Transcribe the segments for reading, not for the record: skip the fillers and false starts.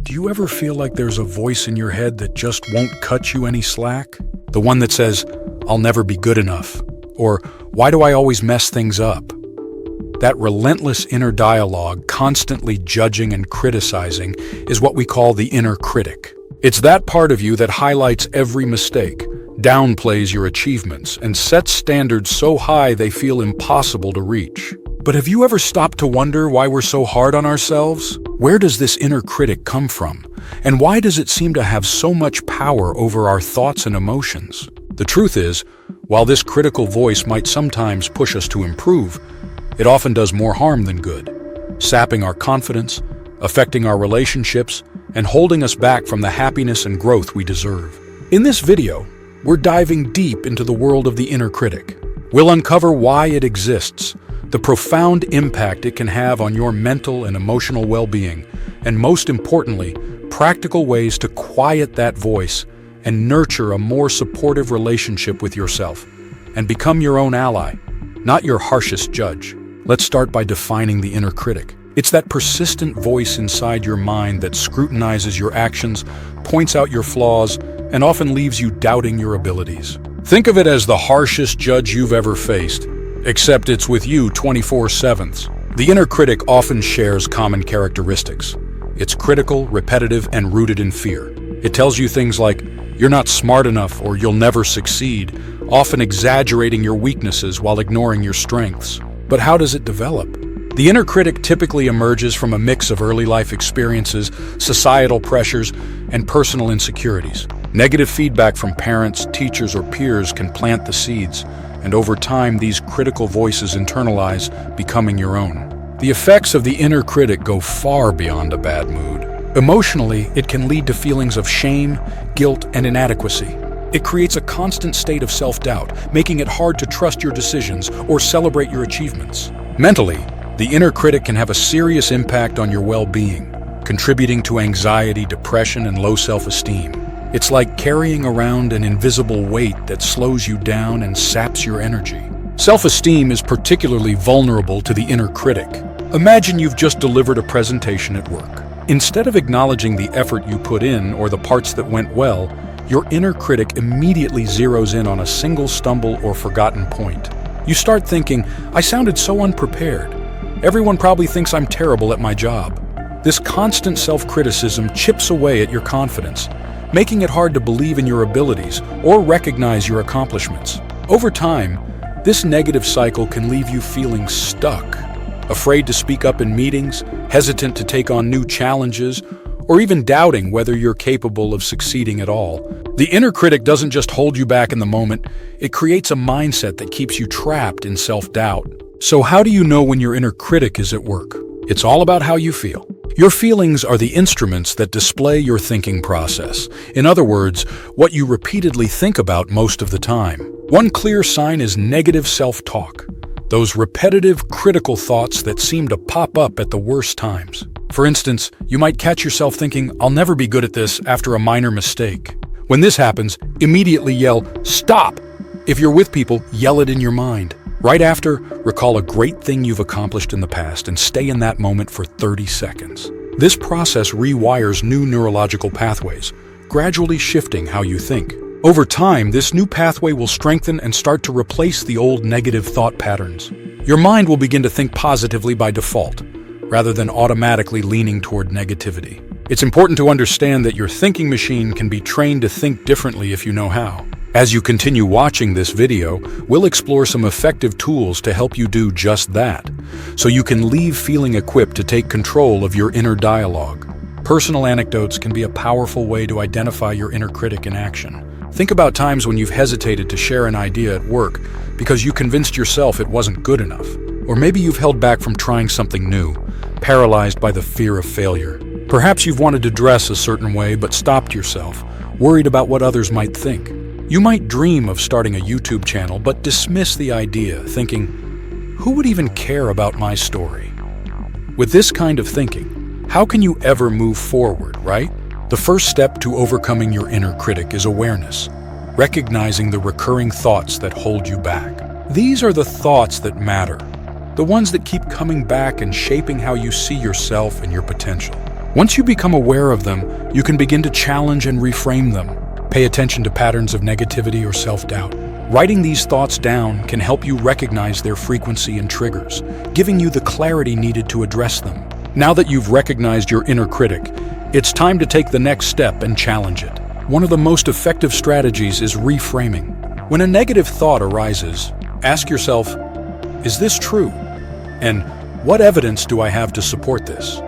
Do you ever feel like there's a voice in your head that just won't cut you any slack? The one that says, "I'll never be good enough," or "Why do I always mess things up?" That relentless inner dialogue, constantly judging and criticizing, is what we call the inner critic. It's that part of you that highlights every mistake, downplays your achievements, and sets standards so high they feel impossible to reach. But have you ever stopped to wonder why we're so hard on ourselves? Where does this inner critic come from? And why does it seem to have so much power over our thoughts and emotions? The truth is, while this critical voice might sometimes push us to improve, it often does more harm than good, sapping our confidence, affecting our relationships, and holding us back from the happiness and growth we deserve. In this video, we're diving deep into the world of the inner critic. We'll uncover why it exists, the profound impact it can have on your mental and emotional well-being, and most importantly, practical ways to quiet that voice and nurture a more supportive relationship with yourself, and become your own ally, not your harshest judge. Let's start by defining the inner critic. It's that persistent voice inside your mind that scrutinizes your actions, points out your flaws, and often leaves you doubting your abilities. Think of it as the harshest judge you've ever faced, except it's with you 24/7. The inner critic often shares common characteristics. It's critical, repetitive, and rooted in fear. It tells you things like, "You're not smart enough," or "You'll never succeed," often exaggerating your weaknesses while ignoring your strengths. But how does it develop? The inner critic typically emerges from a mix of early life experiences, societal pressures, and personal insecurities. Negative feedback from parents, teachers, or peers can plant the seeds, and over time these critical voices internalize, becoming your own. The effects of the inner critic go far beyond a bad mood. Emotionally, it can lead to feelings of shame, guilt, and inadequacy. It creates a constant state of self-doubt, making it hard to trust your decisions or celebrate your achievements. Mentally, the inner critic can have a serious impact on your well-being, contributing to anxiety, depression, and low self-esteem. It's like carrying around an invisible weight that slows you down and saps your energy. Self-esteem is particularly vulnerable to the inner critic. Imagine you've just delivered a presentation at work. Instead of acknowledging the effort you put in or the parts that went well, your inner critic immediately zeroes in on a single stumble or forgotten point. You start thinking, "I sounded so unprepared. Everyone probably thinks I'm terrible at my job." This constant self-criticism chips away at your confidence, making it hard to believe in your abilities or recognize your accomplishments. Over time, this negative cycle can leave you feeling stuck, afraid to speak up in meetings, hesitant to take on new challenges, or even doubting whether you're capable of succeeding at all. The inner critic doesn't just hold you back in the moment, it creates a mindset that keeps you trapped in self-doubt. So how do you know when your inner critic is at work? It's all about how you feel. Your feelings are the instruments that display your thinking process. In other words, what you repeatedly think about most of the time. One clear sign is negative self-talk. Those repetitive, critical thoughts that seem to pop up at the worst times. For instance, you might catch yourself thinking, "I'll never be good at this," after a minor mistake. When this happens, immediately yell, "Stop!" If you're with people, yell it in your mind. Right after, recall a great thing you've accomplished in the past and stay in that moment for 30 seconds. This process rewires new neurological pathways, gradually shifting how you think. Over time, this new pathway will strengthen and start to replace the old negative thought patterns. Your mind will begin to think positively by default, rather than automatically leaning toward negativity. It's important to understand that your thinking machine can be trained to think differently if you know how. As you continue watching this video, we'll explore some effective tools to help you do just that, so you can leave feeling equipped to take control of your inner dialogue. Personal anecdotes can be a powerful way to identify your inner critic in action. Think about times when you've hesitated to share an idea at work because you convinced yourself it wasn't good enough. Or maybe you've held back from trying something new, paralyzed by the fear of failure. Perhaps you've wanted to dress a certain way but stopped yourself, worried about what others might think. You might dream of starting a YouTube channel but dismiss the idea, thinking, "Who would even care about my story?" With this kind of thinking, how can you ever move forward, right? The first step to overcoming your inner critic is awareness, recognizing the recurring thoughts that hold you back. These are the thoughts that matter, the ones that keep coming back and shaping how you see yourself and your potential. Once you become aware of them, you can begin to challenge and reframe them. Pay attention to patterns of negativity or self-doubt. Writing these thoughts down can help you recognize their frequency and triggers, giving you the clarity needed to address them. Now that you've recognized your inner critic, it's time to take the next step and challenge it. One of the most effective strategies is reframing. When a negative thought arises, ask yourself, is this true? And what evidence do I have to support this?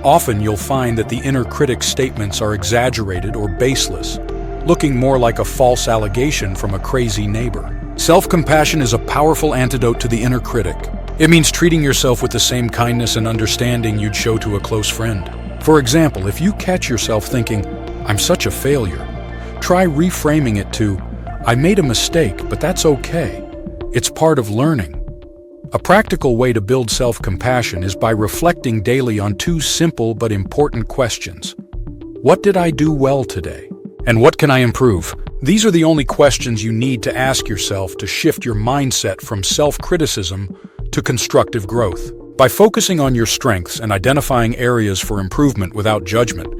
Often you'll find that the inner critic's statements are exaggerated or baseless, looking more like a false allegation from a crazy neighbor. Self-compassion is a powerful antidote to the inner critic. It means treating yourself with the same kindness and understanding you'd show to a close friend. For example, if you catch yourself thinking, I'm such a failure, try reframing it to, I made a mistake, but that's okay. It's part of learning. A practical way to build self-compassion is by reflecting daily on two simple but important questions. What did I do well today? And what can I improve? These are the only questions you need to ask yourself to shift your mindset from self-criticism to constructive growth. By focusing on your strengths and identifying areas for improvement without judgment,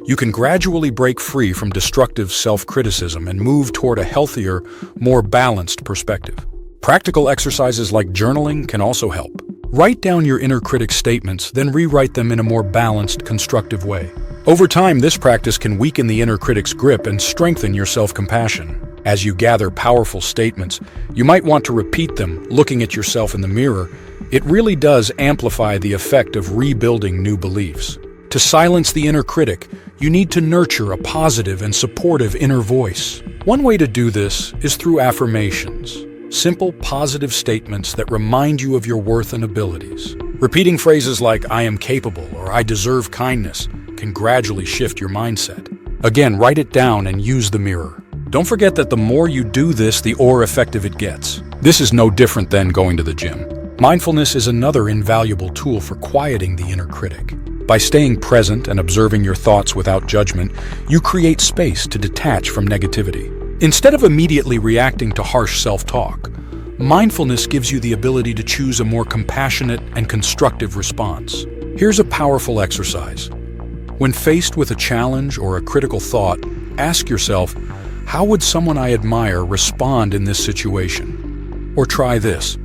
you can gradually break free from destructive self-criticism and move toward a healthier, more balanced perspective. Practical exercises like journaling can also help. Write down your inner critic's statements, then rewrite them in a more balanced, constructive way. Over time, this practice can weaken the inner critic's grip and strengthen your self-compassion. As you gather powerful statements, you might want to repeat them, looking at yourself in the mirror. It really does amplify the effect of rebuilding new beliefs. To silence the inner critic, you need to nurture a positive and supportive inner voice. One way to do this is through affirmations. Simple, positive statements that remind you of your worth and abilities. Repeating phrases like, I am capable or I deserve kindness can gradually shift your mindset. Again, write it down and use the mirror. Don't forget that the more you do this, the more effective it gets. This is no different than going to the gym. Mindfulness is another invaluable tool for quieting the inner critic. By staying present and observing your thoughts without judgment, you create space to detach from negativity. Instead of immediately reacting to harsh self-talk, mindfulness gives you the ability to choose a more compassionate and constructive response. Here's a powerful exercise. When faced with a challenge or a critical thought, ask yourself, how would someone I admire respond in this situation? Or try this.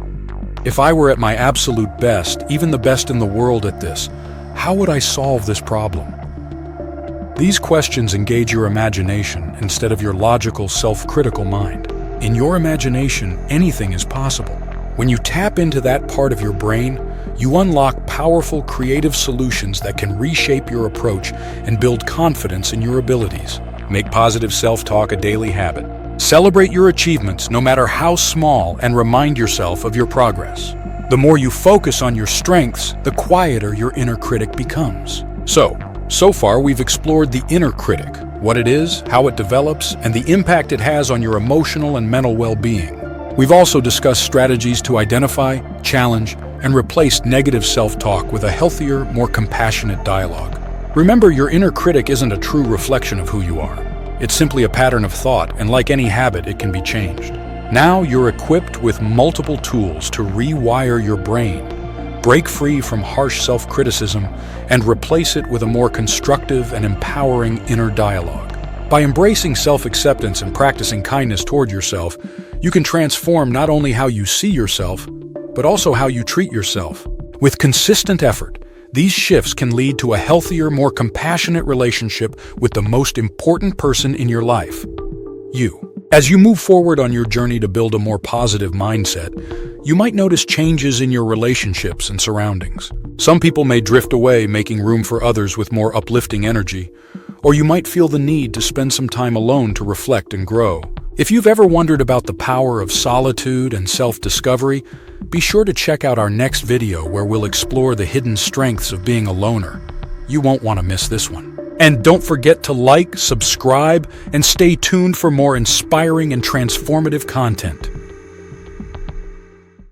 If I were at my absolute best, even the best in the world at this, how would I solve this problem? These questions engage your imagination instead of your logical, self-critical mind. In your imagination, anything is possible. When you tap into that part of your brain, you unlock powerful, creative solutions that can reshape your approach and build confidence in your abilities. Make positive self-talk a daily habit. Celebrate your achievements, no matter how small, and remind yourself of your progress. The more you focus on your strengths, the quieter your inner critic becomes. So far we've explored the inner critic, what it is, how it develops, and the impact it has on your emotional and mental well-being. We've also discussed strategies to identify, challenge, and replace negative self-talk with a healthier, more compassionate dialogue. Remember, your inner critic isn't a true reflection of who you are. It's simply a pattern of thought, and like any habit, it can be changed. Now you're equipped with multiple tools to rewire your brain, break free from harsh self-criticism, and replace it with a more constructive and empowering inner dialogue. By embracing self-acceptance and practicing kindness toward yourself, you can transform not only how you see yourself, but also how you treat yourself. With consistent effort, these shifts can lead to a healthier, more compassionate relationship with the most important person in your life, you. As you move forward on your journey to build a more positive mindset, you might notice changes in your relationships and surroundings. Some people may drift away, making room for others with more uplifting energy, or you might feel the need to spend some time alone to reflect and grow. If you've ever wondered about the power of solitude and self-discovery, be sure to check out our next video where we'll explore the hidden strengths of being a loner. You won't want to miss this one. And don't forget to like, subscribe, and stay tuned for more inspiring and transformative content.